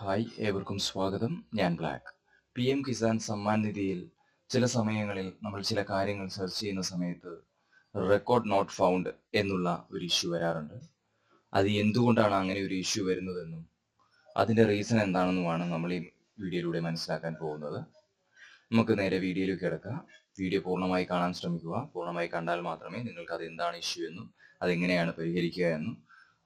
Hi ഏവർക്കും സ്വാഗതം. ഞാൻ ബ്ലാക്ക്. PM കിസാൻ സമ്മാൻ നിധിയിൽ ചില സമയങ്ങളിൽ നമ്മൾ ചില കാര്യങ്ങൾ സെർച്ച് ചെയ്യുന്ന സമയത്ത് റെക്കോർഡ് നോട്ട് ഫൗണ്ട് എന്നുള്ള ഒരു ഇഷ്യൂ വരാറുണ്ട്. അത് എന്തുകൊണ്ടാണ് അങ്ങനെ ഒരു ഇഷ്യൂ വരുന്നതെന്നും അതിന്റെ റീസൺ എന്താണെന്നുമാണ് നമ്മൾ ഈ വീഡിയോയിലൂടെ മനസ്സിലാക്കാൻ പോകുന്നത്. നമുക്ക് നേരെ വീഡിയോയിലേക്ക് കിടക്കാം. വീഡിയോ പൂർണ്ണമായി കാണാൻ ശ്രമിക്കുക. പൂർണ്ണമായി കണ്ടാൽ മാത്രമേ നിങ്ങൾക്ക് അത് എന്താണ് ഇഷ്യൂ എന്നും അതെങ്ങനെയാണ് പരിഹരിക്കുക എന്നും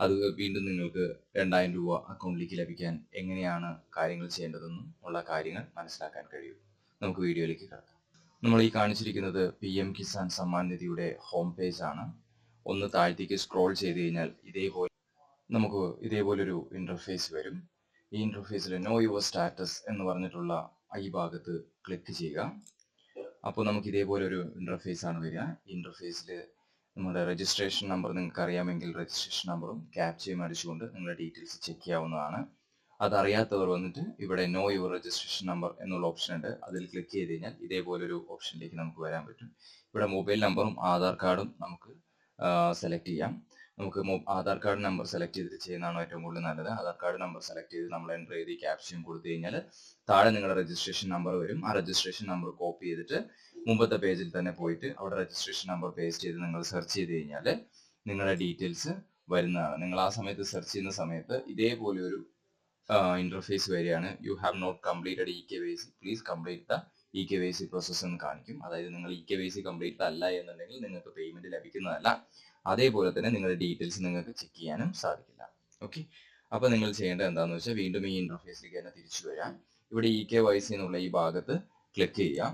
അത് വീണ്ടും നിങ്ങൾക്ക് 2000 രൂപ അക്കൗണ്ടിലേക്ക് ലഭിക്കാൻ എങ്ങനെയാണ് കാര്യങ്ങൾ ചെയ്യേണ്ടതെന്നും ഉള്ള കാര്യങ്ങൾ മനസ്സിലാക്കാൻ കഴിയും. നമുക്ക് വീഡിയോയിലേക്ക് കിടക്കാം. നമ്മൾ ഈ കാണിച്ചിരിക്കുന്നത് PM കിസാൻ സമ്മാൻ നിധിയുടെ ഹോം പേജ് ആണ്. ഒന്ന് താഴത്തേക്ക് സ്ക്രോൾ ചെയ്ത് കഴിഞ്ഞാൽ നമുക്ക് ഇതേപോലൊരു ഇന്റർഫേസ് വരും. ഈ ഇന്റർഫേസിൽ നോ യുവർ സ്റ്റാറ്റസ് എന്ന് പറഞ്ഞിട്ടുള്ള ഈ ഭാഗത്ത് ക്ലിക്ക് ചെയ്യുക. അപ്പോൾ നമുക്ക് ഇതേപോലെ ഒരു ഇന്റർഫേസ് ആണ് വരിക. ഈ ഇന്റർഫേസിൽ നമ്മുടെ രജിസ്ട്രേഷൻ നമ്പർ നിങ്ങൾക്ക് അറിയാമെങ്കിൽ രജിസ്ട്രേഷൻ നമ്പറും ക്യാപ്ചയും അടിച്ചുകൊണ്ട് നിങ്ങളുടെ ഡീറ്റെയിൽസ് ചെക്ക് ചെയ്യാവുന്നതാണ്. അതറിയാത്തവർ വന്നിട്ട് ഇവിടെ നോ യുവർ രജിസ്ട്രേഷൻ നമ്പർ എന്നുള്ള ഓപ്ഷൻ ഉണ്ട്. അതിൽ ക്ലിക്ക് ചെയ്ത് കഴിഞ്ഞാൽ ഇതേപോലൊരു ഓപ്ഷനിലേക്ക് നമുക്ക് വരാൻ പറ്റും. ഇവിടെ മൊബൈൽ നമ്പറും ആധാർ കാർഡും നമുക്ക് സെലക്ട് ചെയ്യാം. നമുക്ക് ആധാർ കാർഡ് നമ്പർ സെലക്ട് ചെയ്തിട്ട് ചെയ്യുന്നതാണ് ഏറ്റവും കൂടുതൽ നല്ലത്. ആധാർ കാർഡ് നമ്പർ സെലക്ട് ചെയ്ത് നമ്മൾ എൻ്റർ ചെയ്ത് ക്യാപ്ഷൻ കൊടുത്തു കഴിഞ്ഞാൽ താഴെ നിങ്ങളുടെ രജിസ്ട്രേഷൻ നമ്പർ വരും. ആ രജിസ്ട്രേഷൻ നമ്പർ കോപ്പി ചെയ്തിട്ട് മുമ്പത്തെ പേജിൽ തന്നെ പോയിട്ട് അവിടെ രജിസ്ട്രേഷൻ നമ്പർ പേസ്റ്റ് ചെയ്ത് നിങ്ങൾ സെർച്ച് ചെയ്ത് കഴിഞ്ഞാൽ നിങ്ങളുടെ ഡീറ്റെയിൽസ് വരുന്നതാണ്. നിങ്ങൾ ആ സമയത്ത് സെർച്ച് ചെയ്യുന്ന സമയത്ത് ഇതേപോലെ ഒരു ഇന്റർഫേസ് വരികയാണ്. You have not completed EKYC, please complete the EKYC process എന്ന് കാണിക്കും. അതായത് നിങ്ങൾ EKYC കംപ്ലീറ്റ് അല്ല എന്നുണ്ടെങ്കിൽ നിങ്ങൾക്ക് പേയ്മെന്റ് ലഭിക്കുന്നതല്ല. അതേപോലെ തന്നെ നിങ്ങളുടെ ഡീറ്റെയിൽസ് നിങ്ങൾക്ക് ചെക്ക് ചെയ്യാനും സാധിക്കില്ല. ഓക്കെ, അപ്പൊ നിങ്ങൾ ചെയ്യേണ്ടത് എന്താണെന്ന് വെച്ചാൽ വീണ്ടും ഈ ഇന്റർഫേസിലേക്ക് തന്നെ തിരിച്ചു വരാം. ഇവിടെ EKYC എന്നുള്ള ഈ ഭാഗത്ത് ക്ലിക്ക് ചെയ്യാം.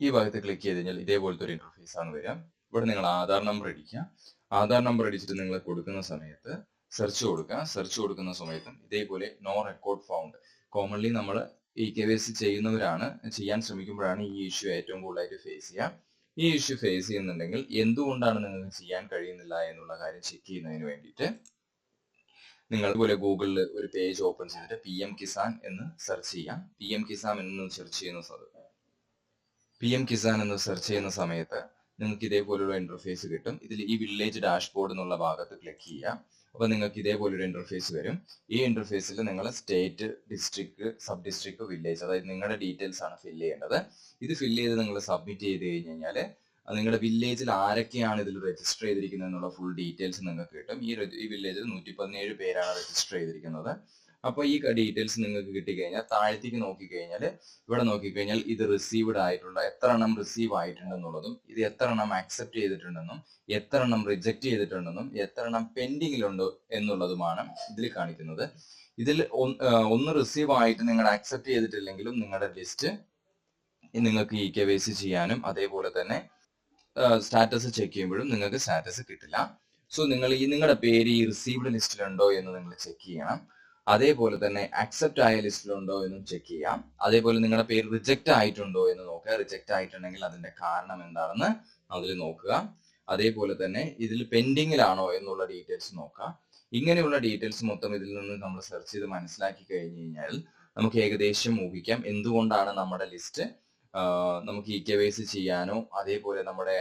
ഈ ഭാഗത്ത് ക്ലിക്ക് ചെയ്ത് കഴിഞ്ഞാൽ ഇതേപോലത്തെ ഒരു ഇന്റർഫേസ് ആണ് വരിക. ഇവിടെ നിങ്ങൾ ആധാർ നമ്പർ അടിക്കുക. ആധാർ നമ്പർ അടിച്ചിട്ട് നിങ്ങൾ കൊടുക്കുന്ന സമയത്ത് സെർച്ച് കൊടുക്കുക. സെർച്ച് കൊടുക്കുന്ന സമയത്തും ഇതേപോലെ നോ റെക്കോർഡ് ഫൗണ്ട്. കോമൺലി നമ്മൾ EKYC ചെയ്യാൻ ശ്രമിക്കുമ്പോഴാണ് ഈ ഇഷ്യൂ ഏറ്റവും കൂടുതലായിട്ട് ഫേസ് ചെയ്യുക. ഈ ഇഷ്യൂ ഫേസ് ചെയ്യുന്നുണ്ടെങ്കിൽ എന്തുകൊണ്ടാണ് നിങ്ങൾക്ക് ചെയ്യാൻ കഴിയുന്നില്ല എന്നുള്ള കാര്യം ചെക്ക് ചെയ്യുന്നതിന് വേണ്ടിയിട്ട് നിങ്ങൾ ഇതുപോലെ ഗൂഗിളിൽ ഒരു പേജ് ഓപ്പൺ ചെയ്തിട്ട് PM കിസാൻ എന്ന് സെർച്ച് ചെയ്യാം. PM കിസാൻ എന്ന് സെർച്ച് ചെയ്യുന്ന സമയത്ത് നിങ്ങൾക്ക് ഇതേപോലൊരു ഇന്റർഫേസ് കിട്ടും. ഇതിൽ ഈ വില്ലേജ് ഡാഷ്ബോർഡ് എന്നുള്ള ഭാഗത്ത് ക്ലിക്ക് ചെയ്യാം. അപ്പൊ നിങ്ങൾക്ക് ഇതേപോലൊരു ഇന്റർഫേസ് വരും. ഈ ഇന്റർഫേസിൽ നിങ്ങൾ state, district, sub district, village, അതായത് നിങ്ങളുടെ ഡീറ്റെയിൽസ് ആണ് ഫില്ല് ചെയ്യേണ്ടത്. ഇത് ഫില്ല് ചെയ്ത് നിങ്ങൾ സബ്മിറ്റ് ചെയ്ത് കഴിഞ്ഞ് കഴിഞ്ഞാൽ നിങ്ങളുടെ വില്ലേജിൽ ആരൊക്കെയാണ് ഇതിൽ രജിസ്റ്റർ ചെയ്തിരിക്കുന്നത് എന്നുള്ള ഫുൾ ഡീറ്റെയിൽസ് നിങ്ങൾക്ക് കിട്ടും. ഈ വില്ലേജിൽ 117 പേരാണ് രജിസ്റ്റർ ചെയ്തിരിക്കുന്നത്. അപ്പൊ ഈ ഡീറ്റെയിൽസ് നിങ്ങൾക്ക് കിട്ടിക്കഴിഞ്ഞാൽ താഴത്തേക്ക് നോക്കിക്കഴിഞ്ഞാൽ ഇവിടെ നോക്കിക്കഴിഞ്ഞാൽ ഇത് റിസീവ്ഡ് ആയിട്ടുള്ള എത്ര എണ്ണം റിസീവ് ആയിട്ടുണ്ടെന്നുള്ളതും ഇത് എത്ര എണ്ണം അക്സെപ്റ്റ് ചെയ്തിട്ടുണ്ടെന്നും എത്ര എണ്ണം റിജക്ട് ചെയ്തിട്ടുണ്ടെന്നും എത്ര എണ്ണം പെൻഡിങ്ങിലുണ്ടോ എന്നുള്ളതുമാണ് ഇതിൽ കാണിക്കുന്നത്. ഇതിൽ ഒന്ന് റിസീവ് ആയിട്ട് നിങ്ങൾ അക്സെപ്റ്റ് ചെയ്തിട്ടില്ലെങ്കിലും നിങ്ങളുടെ ലിസ്റ്റ് നിങ്ങൾക്ക് EKYC ചെയ്യാനും അതേപോലെ തന്നെ സ്റ്റാറ്റസ് ചെക്ക് ചെയ്യുമ്പോഴും നിങ്ങൾക്ക് സ്റ്റാറ്റസ് കിട്ടില്ല. സോ നിങ്ങൾ നിങ്ങളുടെ പേര് ഈ റിസീവ്ഡ് ലിസ്റ്റിലുണ്ടോ എന്ന് നിങ്ങൾ ചെക്ക് ചെയ്യണം. അതേപോലെ തന്നെ അക്സെപ്റ്റ് ആയ ലിസ്റ്റിലുണ്ടോ എന്നും ചെക്ക് ചെയ്യാം. അതേപോലെ നിങ്ങളുടെ പേര് റിജക്റ്റ് ആയിട്ടുണ്ടോ എന്ന് നോക്കുക. റിജക്റ്റ് ആയിട്ടുണ്ടെങ്കിൽ അതിന്റെ കാരണം എന്താണെന്ന് അതിൽ നോക്കുക. അതേപോലെ തന്നെ ഇതിൽ പെൻഡിങ്ങിലാണോ എന്നുള്ള ഡീറ്റെയിൽസ് നോക്കുക. ഇങ്ങനെയുള്ള ഡീറ്റെയിൽസ് മൊത്തം ഇതിൽ നിന്ന് നമ്മൾ സെർച്ച് ചെയ്ത് മനസ്സിലാക്കി കഴിഞ്ഞു കഴിഞ്ഞാൽ നമുക്ക് ഏകദേശം ഊഹിക്കാം എന്തുകൊണ്ടാണ് നമ്മുടെ ലിസ്റ്റ് നമുക്ക് EKYC ചെയ്യാനോ അതേപോലെ നമ്മുടെ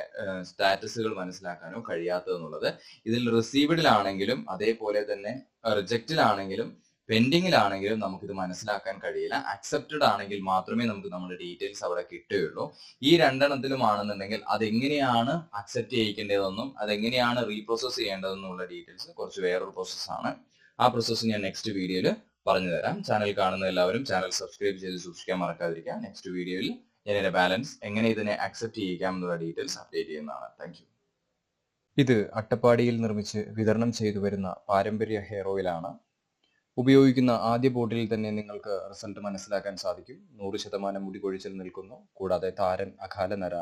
സ്റ്റാറ്റസുകൾ മനസ്സിലാക്കാനോ കഴിയാത്തതെന്നുള്ളത്. ഇതിൽ റിസീവ്ഡിലാണെങ്കിലും അതേപോലെ തന്നെ റിജക്റ്റിലാണെങ്കിലും പെൻഡിങ്ങിലാണെങ്കിലും നമുക്കിത് മനസ്സിലാക്കാൻ കഴിയില്ല. അക്സെപ്റ്റഡ് ആണെങ്കിൽ മാത്രമേ നമുക്ക് നമ്മുടെ ഡീറ്റെയിൽസ് അവിടെ കിട്ടുകയുള്ളൂ. ഈ രണ്ടെണ്ണത്തിലുമാണെന്നുണ്ടെങ്കിൽ അതെങ്ങനെയാണ് അക്സെപ്റ്റ് ചെയ്യിക്കേണ്ടതെന്നും അതെങ്ങനെയാണ് റീപ്രോസസ് ചെയ്യേണ്ടതെന്നുള്ള ഡീറ്റെയിൽസ് കുറച്ച് വേറൊരു പ്രോസസ്സാണ്. ആ പ്രോസസ്സ് ഞാൻ നെക്സ്റ്റ് വീഡിയോയിൽ പറഞ്ഞു തരാം. ചാനൽ കാണുന്ന എല്ലാവരും ചാനൽ സബ്സ്ക്രൈബ് ചെയ്ത് സൂക്ഷിക്കാൻ മറക്കാതിരിക്കുക. നെക്സ്റ്റ് വീഡിയോയിൽ ഞാൻ ഇതിന്റെ ബാലൻസ് എങ്ങനെ ഇതിനെ അക്സെപ്റ്റ് ചെയ്യിക്കാം എന്നുള്ള ഡീറ്റെയിൽസ് അപ്ഡേറ്റ് ചെയ്യുന്നതാണ്. Thank you. ഇത് അട്ടപ്പാടിയിൽ നിർമ്മിച്ച് വിതരണം ചെയ്തു വരുന്ന പാരമ്പര്യ ഹെയർ ഓയിലാണ്. ഉപയോഗിക്കുന്ന ആദ്യ ബോട്ടിലിൽ തന്നെ നിങ്ങൾക്ക് റിസൾട്ട് മനസ്സിലാക്കാൻ സാധിക്കും. 100% മുടി കൊഴിച്ചിൽ നിൽക്കുന്നു. കൂടാതെ താരൻ, അകാലനര,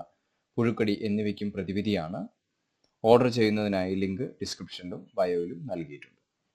പുഴുക്കടി എന്നിവയ്ക്കും പ്രതിവിധിയാണ്. ഓർഡർ ചെയ്യുന്നതിനായി ലിങ്ക് ഡിസ്ക്രിപ്ഷനിലും ബയോയിലും നൽകിയിട്ടുണ്ട്.